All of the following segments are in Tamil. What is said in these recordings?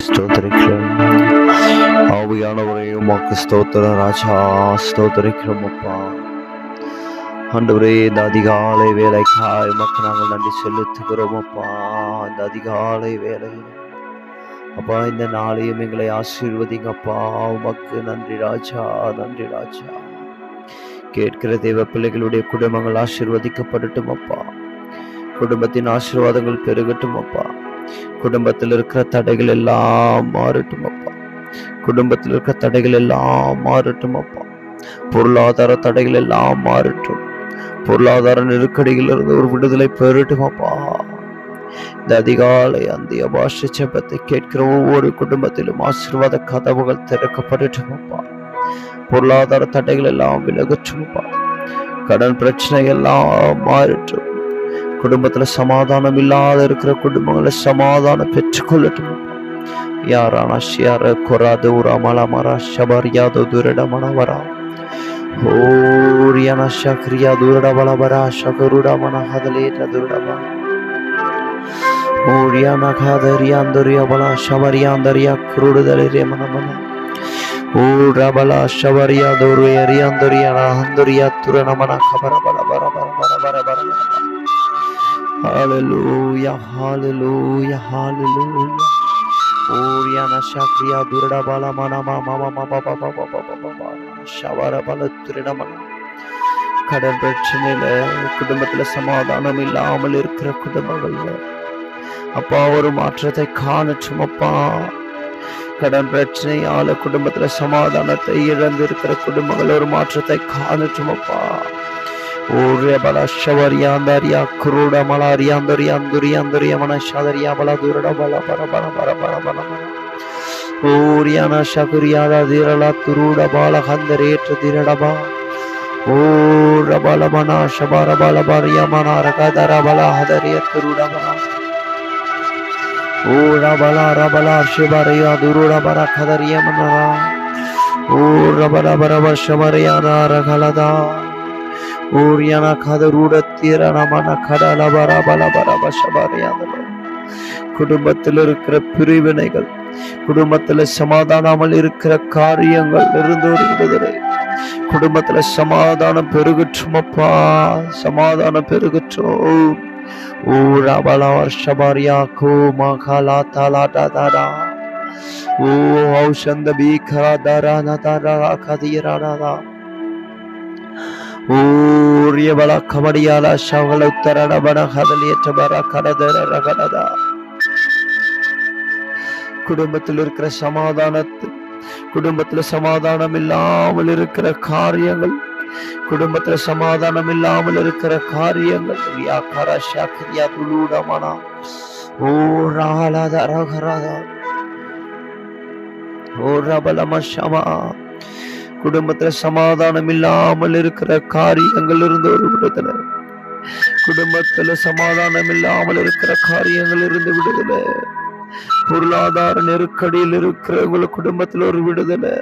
ஸ்தோத்திரிக்கிறோம். ஆவியானவரே உமக்கு ஸ்தோத்திர ராஜா, ஸ்தோத்திரிக்கிறோம் அப்பா. ஆண்டவரே, இந்த அதிகாலை வேலைக்காய் உமக்கு நாங்கள் நன்றி செலுத்துகிறோம் அப்பா. இந்த அதிகாலை வேலையில் அப்பா, இந்த நாளையும் எங்களை ஆசீர்வதிங்கப்பா. உமக்கு நன்றி ராஜா, நன்றி ராஜா. கேட்கிற தேவ பிள்ளைகளுடைய குடும்பங்கள் ஆசீர்வதிக்கப்படட்டும் அப்பா. குடும்பத்தின் ஆசீர்வாதங்கள் பெருகட்டும் அப்பா. குடும்பத்தில் இருக்கிற தடைகள் எல்லாம் மாறட்டும் அப்பா. குடும்பத்தில் இருக்கிற தடைகள் எல்லாம் மாறட்டும் அப்பா. பொருளாதார தடைகள் எல்லாம் மாறட்டும். பொருளாதார நெருக்கடியிலிருந்து ஒரு விடுதலை பெறட்டும் அப்பா. இந்த அதிகாலை அந்த பாஷ ஜெபத்தை கேட்கிற ஒவ்வொரு குடும்பத்திலும் ஆசீர்வாத கதவுகள் திறக்கப்படட்டும் அப்பா. பொருளாதார தடைகள் எல்லாம் விலகட்டும் அப்பா. கடன் பிரச்சனை எல்லாம் மாறட்டும். குடும்பத்துல சமாதானம் இல்லாத இருக்கிற குடும்பங்களை சமாதானம் பெற்றுக்கொள்ளட்டும். யாரான ஷியார கொராது உராமலமரா ஷபரியாது துரடமனவரா ஓரியான ஷக்ரியா துரடபலபரா ஷகருடமன ஹதலேட்ட துரடபா ஓரியான காதரியாந்தரியா பலா ஷபரியாந்தரியா குருடுதலிரே மனமன ஓரபலா ஷபரியா தோரு எரியாந்தரியா ஹந்தரியா துரணமன கபர பல பர பர பர பர பர. Hallelujah, hallelujah, hallelujah. Oriana Shakriya Durda Bala Mana Mama Mama Baba Baba Baba Shavara Bala Turinamana. கடன் பிரச்சனையில குடும்பத்துல சமாதானம் இல்லாமல் இருக்கிற குடும்பங்கள்ல அப்பா ஒரு மாற்றத்தை காணட்டும் அப்பா. கடன் பிரச்சனையால குடும்பத்துல சமாதானத்தை இழந்து இருக்கிற குடும்பங்கள் ஒரு மாற்றத்தை காணட்டும் அப்பா. ஓரே பல ஷவரியாந்தரியா குருட மலாரியாந்தரியாந்தரியாந்தரியா மனஷாதரியா பல துரட பல பர பர பர பர பர ஓரியானா ஷகுரியாதா திரளா துருட பால ஹந்தரேற்ற திரடபா ஓர பல மனா ஷபர பல பரியா மனா ரகதர பல ஹதரிய துருட மனா ஓர பல ரபல ஷிபரியா துருட பர கதரிய மனா ஓர பல பர ஷமரியானா ரகலதா ஓரியானா கதருட தீரணமான கடல பர பல பர பஷபரியாதலோ. குடும்பத்தில் இருக்கிற பிரிவினைகள், குடும்பத்துல சமாதானமல் இருக்கிற காரியங்கள் இருந்து ஒரு விடுதலை. குடும்பத்துல சமாதானம் பெருகட்டும் அப்பா, சமாதானம் பெருகட்டும். ஓ ரபலா ஷபரியா கோ மகலா தலாடா தாடா ஓ ஔஷந்த பீகரா தரானா தரா கதிரானா ஓரிய பல கபடியால ஷவல உத்தரட பன ஹதலியற்ற பர கடதர ரகடதா. குடும்பத்தில் இருக்கிற சமாதானத்தில், குடும்பத்துல சமாதானம் இல்லாமல் இருக்கிற காரியங்கள், குடும்பத்துல சமாதானம் இல்லாமல் இருக்கிற காரியங்கள் வியாக்கார ஷாக்கிரியா துலூடமனா ஓ ராலாத ரகராதா ஓ ரபலமஷமா. குடும்பத்துல சமாதானம் இல்லாமல் இருக்கிற காரியங்கள் இருந்து ஒரு விடுதலை. குடும்பத்துல சமாதானம் இல்லாமல் இருக்கிற காரியங்கள் இருந்து விடுதலை. பொருளாதார நெருக்கடியில் இருக்கிறவங்க குடும்பத்துல ஒரு விடுதலை.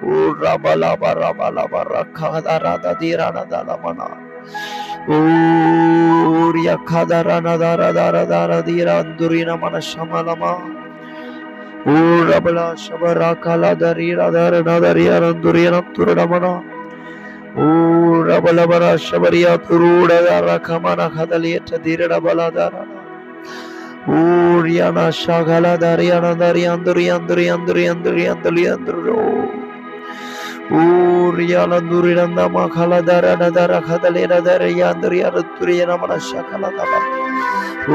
ஓ ரபலா பரபலா பர கதராத தீரானதலமனா ஓரிய கதரனதர தர தர தீராந்துரின மனசமலமா ஓ ரபலா ஷபரா கலா தரீரா தர தரியா ரந்துரியா துரடமனா ஓ ரபலபரா ஷபரியா துருட தர கமன கதலியற்ற தீரட பலதரனா ஓரியானா ஷகல தரியானா தரியாந்துரியாந்துரியாந்துரியாந்துரியாந்துரியாந்துரியாந்துரியோ ஓரியால துரிடந்த மகல தரட தர கதலிர தரியாந்துரியாந்துரியன மன ஷகல தப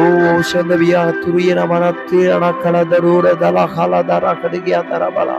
ஓ சந்தவியா துரியன மன தீரன கல தருட தல கல தர கதிகியா தரபலா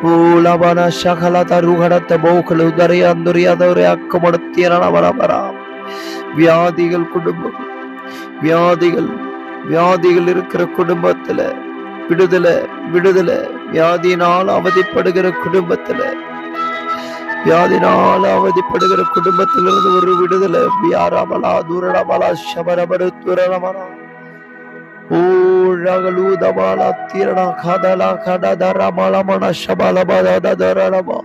ஓ லபன ஷகல தருகடத்த போகல தரியாந்துரியாதவரே அக்கமடத்தீரன பரபரா. வியாதிகள் குடும்பம், வியாதிகள் வியாதிகள் இருக்கிற குடும்பத்துல விடுதலை விடுதலை. வியாதியினால் அவதிப்படுகிற குடும்பத்துல, வியாதினால் அவதிப்படுகிற குடும்பத்திலிருந்து ஒரு விடுதலை. வியாரமலா துரடமலா ஷபரபரு துரமலா ஓ ரகலூதமலா தீரணா கதலா கடதரமலமன ஷபலபதரமா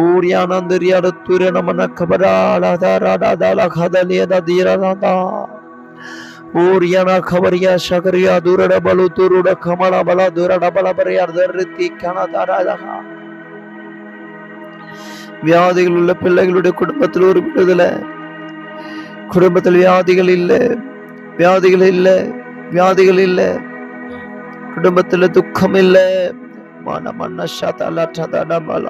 ஊரியானந்தரியாட துரணமன கபரால தரடதல கதலியத தீரணதா Oriana Kavaria Shakaria Durada Balu Turuda Kamala Bala Durada Balabaria Riti Kanadara வியாதிகள் உள்ள பிள்ளைகளுடைய குடும்பத்தில் ஒரு விடுதலை. குடும்பத்தில் வியாதிகள் இல்லை, வியாதிகள் இல்லை, வியாதிகள் இல்லை, குடும்பத்தில் துக்கம் இல்லை. மன மன்ன சதல சதல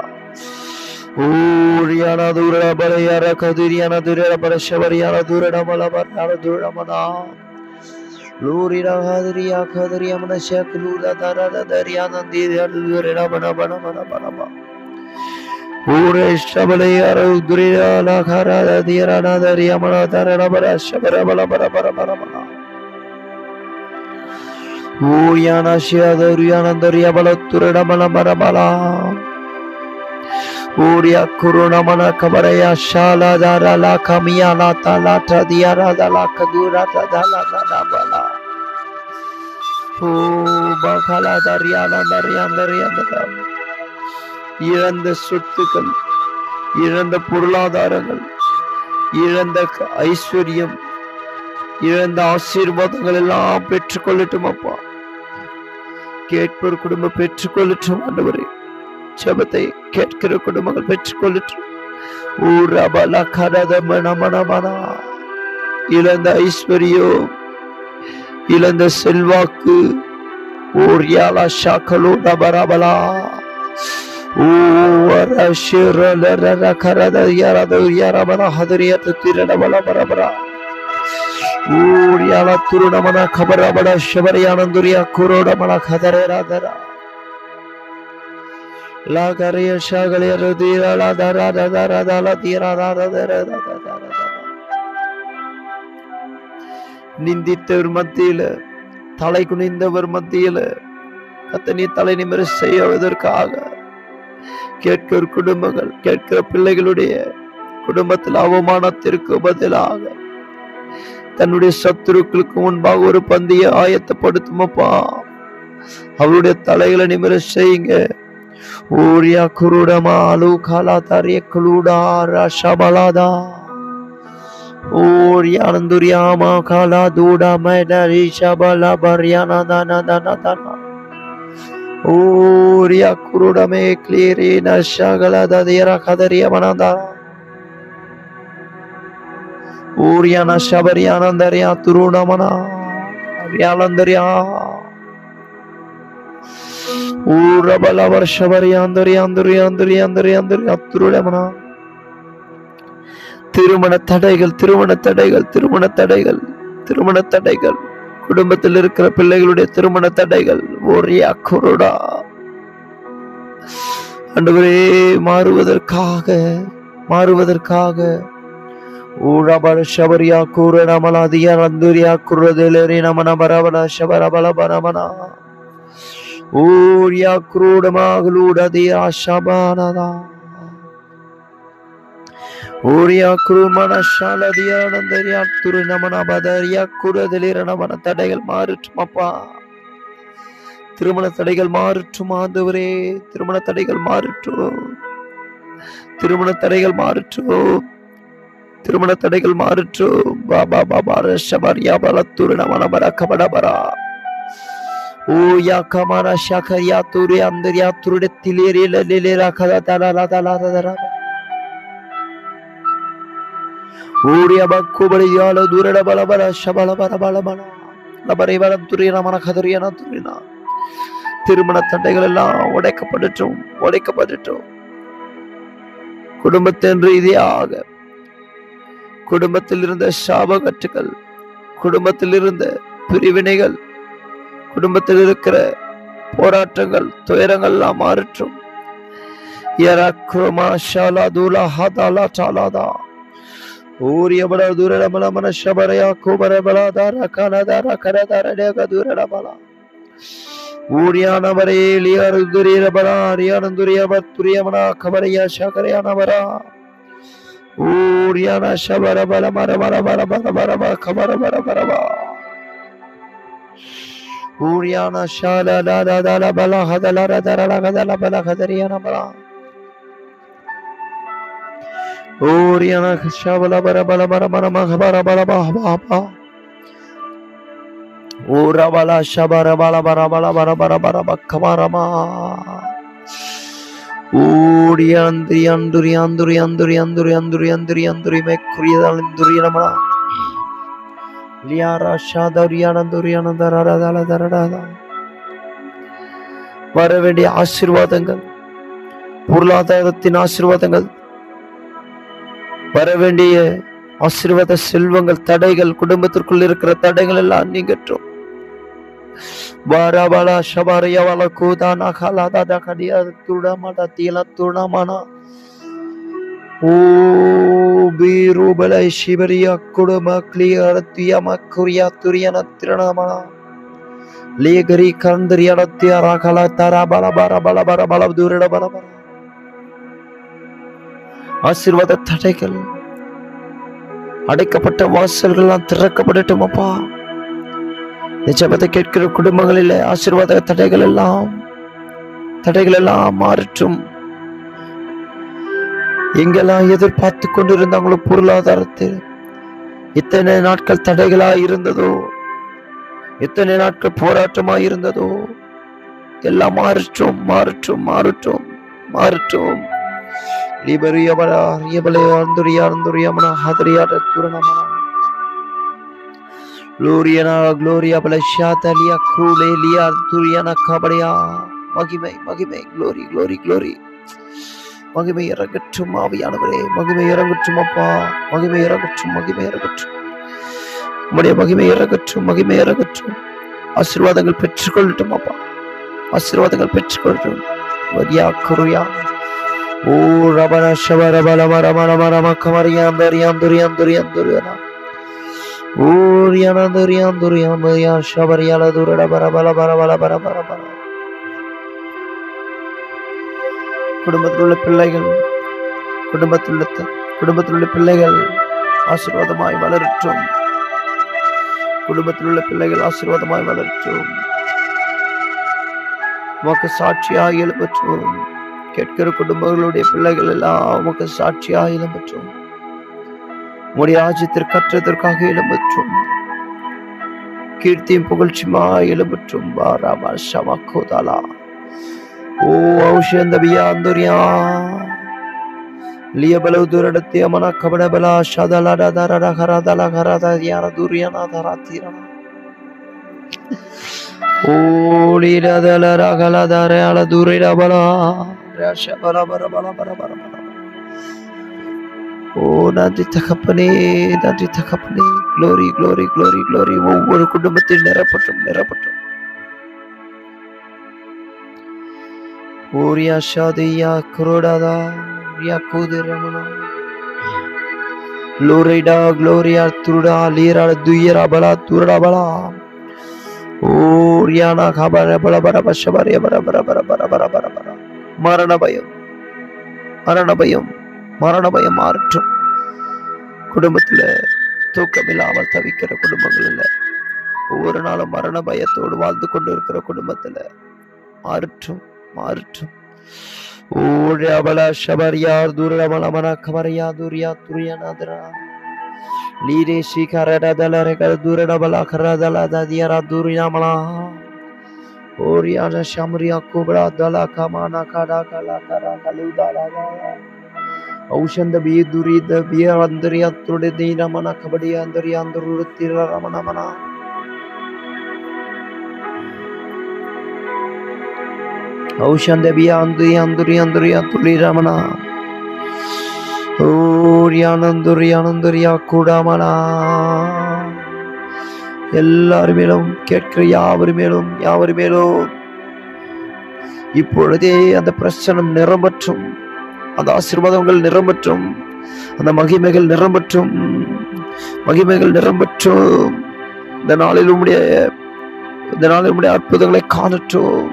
ஊரியான தூர பலையார கதிரியான துர பரஷவரியான தூரட மலபரான தூரமனா லூரியா கதிரியா கதிரியா மன ஷக்லூதா தரத தரியான தீரட துரட மன மன மன மன ஊரே ஷபலையார துரியால கரத தீரட தரியா மன தரட பரஷவர பல பர பர பர மன ஊரியான ஷியாதரியான தரியா பல துரட மல மர மல Uria kuruna mana kabaraya shala dara la kamia la tala tradiara dala kadura dala dala bala. Bakala dariana dariana dariana. இழந்த சொத்துக்கள், இழந்த பொருளாதாரங்கள், இழந்த ஐஸ்வர்யம், இழந்த ஆசீர்வாதங்கள் எல்லாம் பெற்றுக்கொள்ளட்டும் அப்பா. கேட்போர் குடும்பம் பெற்றுக்கொள்ளட்டும் ஆண்டவரே. ஜெபத்தை கேட்கிற குடும்பங்கள் பெற்றுக்கொள்ளட்டும். ஊரபல கரத மனமனமனா இழந்த ஐஸ்வர்யம், இழந்த செல்வாக்கு, ஊர்யால ஷாக்கலோட பரபலா ஊரஷிரலர கரத யரத யரபல ஹதரியத் திரடபல பரபரா ஊர்யால துருணமன கபரபட ஷபரியானந்துரியா குரோடமல கதரேராதரா La Garia Shagalia Rodira La Dara Dara Dara Dira Dara நிந்தித்தவர் மத்தியில, தலை குனிந்தவர் மத்தியில கத்தனி தலை நிமிர செய்வதற்காக கேட்கிற குடும்பங்கள், கேட்கிற பிள்ளைகளுடைய குடும்பத்தில் அவமானத்திற்கு பதிலாக தன்னுடைய சத்துருக்களுக்கு முன்பாக ஒரு பந்தியை ஆயத்தப்படுத்துமப்பா. அவருடைய தலைகளை நிமிர செய்யுங்க. Uria kurudama alukala tarie kuluda rashabalada Uria anduriama kala duda medari shabala baryana dana dana dana Uria kurudame klirina shagala dadira kadaria manada Uriana shabariana daria turuna mana Rialandaria ஊரபல வருஷவரி அந்தரி அந்தரி அந்தரி அந்தரி அந்தரி அத்துருடமனா திருமண தடைகள், திருமண தடைகள், திருமண தடைகள், திருமண தடைகள், குடும்பத்தில் இருக்கிற பிள்ளைகளுடைய திருமண தடைகள் ஒரியா குருடா ஆண்டவரே மாறுவதற்காக மாறுவதற்காக ஊரபல ஷவரியா குருடமலாதியா அந்துரியா குருதேலரி நமன பரபல ஷபரபல பரமனா Uria krudamagluda dia shabanada Uria krumana shala dia nandariya turinamana badariya kuradeliranamana தடைகள் மாறட்டும் அப்பா. திருமண தடைகள் மாறட்டும் ஆண்டவரே. திருமண தடைகள் மாறட்டும். திருமண தடைகள் மாறட்டும். திருமண தடைகள் மாறட்டும். Baba Baba ரஷபரியா பலத்துரினமன பரக்கபடபரா O yakamana shakariya turi andriya turude tileri lelera kada dala dala dala Uriya bakku bariyala durada bala bala shabala bala bala bala labari bala turina mana khadriyana turina திருமண தடைகள் எல்லாம் உடைக்கப்படட்டும், உடைக்கப்படட்டும். குடும்பத்தின் ரீதியாக குடும்பத்தில் இருந்த சாபகட்டுகள், குடும்பத்தில் இருந்த பிரிவினைகள், குடும்பத்தில் இருக்கிற போராட்டங்கள், துயரங்கள் எல்லாம் மாறட்டும். Uriana shala la la la la bala hadala la la la bala hadariana bala Uriana shabala bara bala bara bara bara bara bara bara ஊரபல ஷபரபல பரபல பரபர பரப கமரமா ஊடி அந்திரி அந்துரி அந்துரி அந்துரி அந்துரி அந்துரி அந்துரி அந்துரி மேக்குரியதால் இந்துரி நமலா லியாரா ஷாதரியானந்துரி அனந்தரதரதரதரதா. வர வேண்டிய ஆசீர்வாதங்கள், பொருளாதாரத்தின் ஆசீர்வாதங்கள், வர வேண்டிய ஆசீர்வாத செல்வங்கள், தடைகள், குடும்பத்திற்குள் இருக்கிற தடைகள் எல்லாம் நீங்கட்டும். Barabala Shabaria Vala Kudana Kalada Dakadia Turamata Tila Turamana O Birubala Shibaria Kudama Clear Tiama Kuria Turiana Tiranamana Legari Kandriana Tiara Kala Tarabala Barabala Barabala Durada Barabara ஆசீர்வாத தடைகள் அடைக்கப்பட்ட வாசல்கள் திறக்கப்படட்டும் அப்பா. நிஜபத்தை கேட்கிற குடும்பங்களில் ஆசீர்வாத தடைகள் எல்லாம் மாறட்டும். எங்கெல்லாம் எதிர்பார்த்து கொண்டிருந்தாங்களோ பொருளாதாரத்தில் இத்தனை நாட்கள் தடைகளா இருந்ததோ, இத்தனை நாட்கள் போராட்டமா இருந்ததோ, எல்லாம் மாறட்டும் மாறட்டும் மாறட்டும் மாறட்டும். Gloria Balashatalia Krulelia Turiana Kabaria Magime Magime Glory Glory Glory Magime Yaragatum Avianare Magime Yaragatumapa Magime Yaragatum Magime Yaragatum Maria Magime Yaragatum Magime Yaragatum ஆசீர்வாதங்கள் பெற்றுக்கொள்ளட்டும் அப்பா. ஆசீர்வாதங்கள் பெற்றுக்கொள்ளட்டும். வரியா குருயா ஓ ரபன ஷபர பலம ரம ரம ரம கமரியாம் தரியாம் துரியாம் துரியாம் துரியாம் ஊரியான துரியாம் துரியாம் யா ஷபரியால துரட பர பல பர பல பர பர பர. குடும்பத்தில் உள்ள பிள்ளைகள் குடும்பத்தில் உள்ள பிள்ளைகள் ஆசீர்வாதமாய் வளரட்டும். குடும்பத்தில் உள்ள பிள்ளைகள் ஆசீர்வாதமாய் வளரட்டும். உமக்கு சாட்சியாக எழுப்பட்டும். கேட்கிற குடும்பங்களுடைய பிள்ளைகள் எல்லாம் உமக்கு சாட்சியாக எழுப்பட்டும். உம்முடைய ராஜ்யத்திற்கு கற்றதற்காக எழுப்பட்டும். கீர்த்தியும் புகழ்ச்சியுமாய் எழுப்பட்டும். பாராமா ஷமக்கோதாலா ஓ ஔஷந்தபியா அந்துரியா லியபலு துரடத்தி அமன கபடபலா ஷதலட தரட கரதல கரத யார துரியனா தராத்திரனா ஓ லிரதல ரகல தரல துரிடபலா ரஷ பர பர பர பர பர பர. ஓ நன்றி தகப்பனே, நன்றி தகப்பனே. Glory glory glory glory. ஒவ்வொரு குடும்பத்தில் நிரப்பட்டும் நிரப்பட்டும். ஓரியா ஷாதியா குரோடாதா ரியா கூதிரமனா லோரிடா க்ளோரியா துருடா லீரா துயரா பலா துரடா பலா ஓரியானா கபர பல பர பஷபரிய பர பர பர பர பர பர பர. மரண பயம் மரண பயம் மரண பயம் மாறட்டும். குடும்பத்துல தூக்கம் இல்லாமல் தவிக்கிற குடும்பங்கள்ல, ஒவ்வொரு நாளும் மரண பயத்தோடு வாழ்ந்து கொண்டு இருக்கிற குடும்பத்துல மாறட்டும் மாறட்டும். ஓழபல ஷபரியார் துரமலமன கமரியா துரியா துரியனாதரா லீரே ஸ்ரீகரடதல ரெகர துரடபல கரதல ததியரா துரியாமலா ஓரியான ஷமரியா குபரா தல கமானா கடா கலா கரா கலுதாலா ಔಷಧ ಬಿ ದುರಿದ ಬಿಯ ಅಂದರಿಯ ತುಡಿದಿ ರಮನ ಕಬಡಿ ಅಂದರಿಯ ಅಂದರುತ್ತಿರ ರಮನ ಮನ ಔಷಧ ಬಿಯ ಅಂದರಿ ಅಂದರಿ ಅಂದರಿಯ ತುಳಿ ರಮನ ஓரியானந்தரியா கூடாமன. எல்லாரும் மேலும் கேட்கிற யாவர் மேலும் இப்பொழுதே அந்த பிரச்சனம் நிரம்பற்றும், அந்த ஆசீர்வாதங்கள் நிரம்பற்றும், அந்த மகிமைகள் நிரம்பற்றும். இந்த நாளில் உம்முடைய அற்புதங்களை காணட்டும்,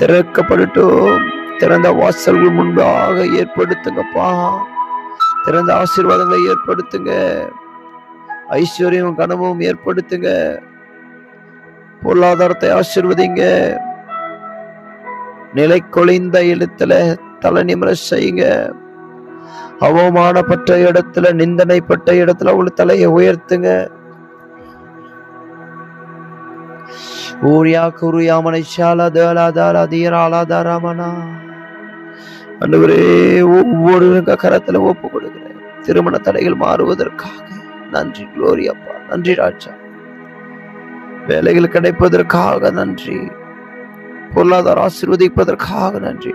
திறக்கப்படட்டும். திறந்த வாசல்கள் முன்பாக ஏற்படுத்துங்கப்பா. திறந்த ஆசீர்வாதங்களை ஏற்படுத்துங்க. ஐஸ்வர்யம் கனமும் ஏற்படுத்துங்க. பொருளாதாரத்தை ஆசீர்வதிங்க. நிலை கொழிந்த இடத்துல தலை நிமிர செய்யுங்க. அவமானப்பட்ட இடத்துல, நிந்தனைப்பட்ட இடத்துல உள்ள தலையை உயர்த்துங்க. ஊரியா குருயா மனைஷாலா தேலா தாலா தீராலா தாராமனா. ஆண்டவரே, ஒவ்வொரு கரத்துல ஒப்பு கொடுக்கிறேன். திருமண தடைகள் மாறுவதற்காக நன்றி. குளோரி அப்பா, நன்றி ராஜா. வேலைகள் கிடைப்பதற்காக நன்றி. பொருளாதார ஆசீர்வதிப்பதற்காக நன்றி.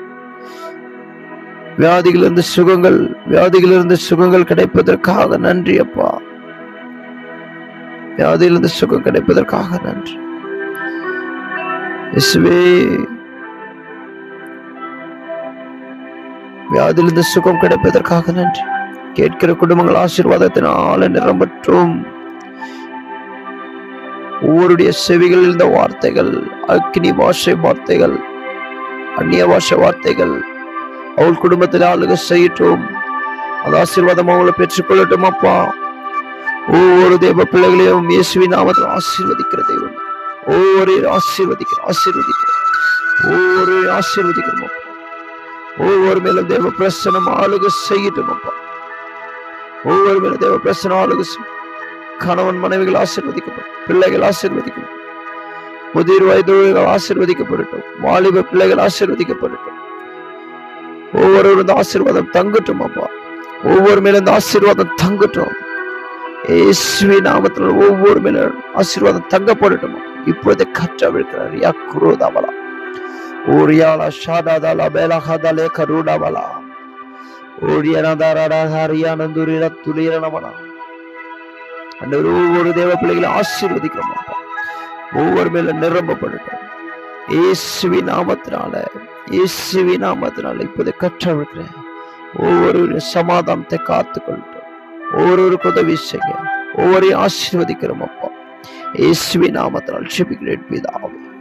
வியாதிகளிலிருந்து சுகங்கள் கிடைப்பதற்காக நன்றி அப்பா. வியாதியிலிருந்து சுகம் கிடைப்பதற்காக நன்றி இயேசுவே. வியாதியிலிருந்து சுகம் கிடைப்பதற்காக நன்றி. கேட்கிற குடும்பங்கள் ஆசீர்வாதத்தினால நிரம்பற்றும். ஒவ்வொருடைய செவிகளில் இந்த வார்த்தைகள், அக்னி பாஷை வார்த்தைகள், அந்நிய பாஷை வார்த்தைகள் அவள் குடும்பத்தில் ஆளுக செய்யட்டும். அது ஆசீர்வாதம் அவங்களை பெற்றுக்கொள்ளட்டும் அப்பா. ஒவ்வொரு தேவ பிள்ளைகளையும் இயேசுவின் நாமத்தில் ஆசீர்வதிக்கிற தெய்வம். ஒவ்வொரு ஆசீர்வதிக்கிறோம். ஒவ்வொரு மேலும் தேவ பிரசனம் ஆளுக செய்யட்டும் அப்பா. ஒவ்வொரு மேலும் தேவ பிரசனம் ஆளுக செய்யும். கணவன் மனைவிகள் ஆசீர்வதிக்கப்படும். பிள்ளைகள் ஆசீர்வதிக்கப்படும். முதிர் வயதுகள் ஆசீர்வதிக்கப்படட்டும். வாலிப பிள்ளைகள் ஆசீர்வதிக்கப்படட்டும். ஒவ்வொரு ஆசீர்வாதம் தங்கட்டும் அப்பா. ஒவ்வொரு மேல இந்த ஆசீர்வாதம் தங்கட்டும். இயேசுவின் நாமத்தில் ஒவ்வொரு மேல ஆசீர்வாதம் தங்கப்படட்டும். இப்பொழுது கற்றவிருக்கிறார் யாக்குரோதாவலா ஓரியாலா ஷாதாதாலா பேலஹாதாலே கருடாவலா ஓரியனதாரடா ஹரியானந்துரிர துலிரணமனா. ஆண்டவர் ஒவ்வொரு தேவ பிள்ளைகளை ஆசீர்வதிக்கிறோம் அப்பா. ஒவ்வொரு மேல நிரம்பப்படட்டும். இயேசுவின் நாமத்தினால இப்போது கற்றவிருக்கிறேன். ஒவ்வொரு சமாதானத்தை காத்துக்கொள்ளட்டும். ஒவ்வொருவருக்கு உதவி செய்ய ஒவ்வொரு ஆசீர்வதிக்கிறோம் அப்பா. இயேசுவின் நாமத்தினால் ஜெபிக்கிறேன் பிதாவே.